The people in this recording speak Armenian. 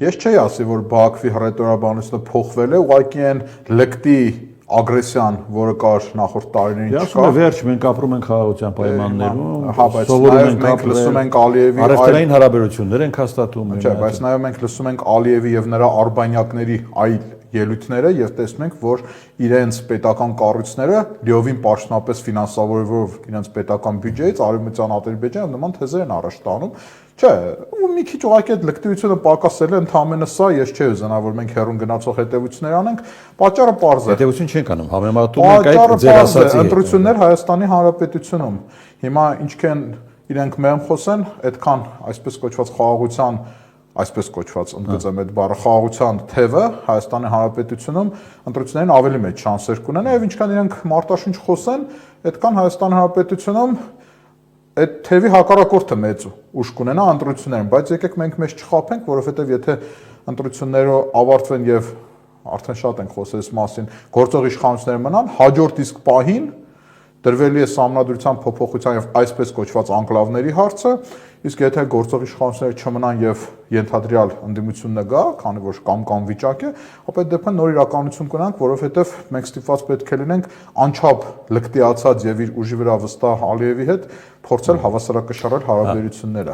Ես չէի ասի, որ Բաքվի հռետորաբանությունը փոխվել է, ուղղակի այն լկտի ագրեսիան, որը կար նախորդ տարիներին չկա։ Ասում եմ, վերջ մենք ապրում ենք խաղաղության պայմաններում, հա, բայց մենք լսում ենք Ալիևի առևտրային հարաբերություններ ենք հաստատում։ Չէ, բայց նաև մենք լսում ենք Ալիևի եւ նրա արբանյակների այլ ելույթները եւ տեսնում ենք, որ իրենց պետական կառույցները լիովին պաշտոնապես ֆինանսավորելով իրենց պետական բյուջեից արևմտյան Ադրբեջանը նման թեզեր են առաջ տանում։ Չէ, ու մի քիչ ուղղակի այդ լկտիությունը պակասել է ընդհանրապես սա, ես չէի ուզենա, որ մենք հեռուն գնացող հետևություններ անենք, պատճառը պարզ է։ Հետևություն չենք անում, համեմատում ենք այդ ձեր ասացի ընտրություններ Հայաստանի Հանրապետությունում։ Հիմա ինչքան իրենք մեղմ խոսեն, այդքան այսպես կոչված խաղաղության այսպես կոչված ընդգծեմ այդ բառը խաղաղության թևը Հայաստանի Հանրապետությունում ընտրություններին ավելի մեծ շանսեր կունենա եւ ինչքան իրենք մարտաշունչ խոսեն, այդքան Հայաստանի Հանրապետությունում այդ թևի հակառակորդը մեծ ուժ կունենա ընտրություններին, բայց եկեք մենք մեզ չխաբենք, որովհետեւ եթե ընտրությունները ավարտվեն եւ արդեն շատ ենք խոսել այս մասին, գործող իշխանությունները մնան, հաջորդ իսկ պահին դրվելի է սահմանադրության փոփոխության եւ այսպես կոչված անկլավների հարցը, իսկ եթե գործող իշխանությունները չմնան եւ ենթադրյալ ընդդիմությունը գա, քանի որ կամ վիճակ է, ապա այդ դեպքում նոր իրականություն կունենանք, որովհետեւ մենք ստիպված պետք է լինենք անչափ լկտիացած եւ իր ուժի վրա վստահ Ալիևի հետ փորձել հավասարակշռել հարաբերությունները։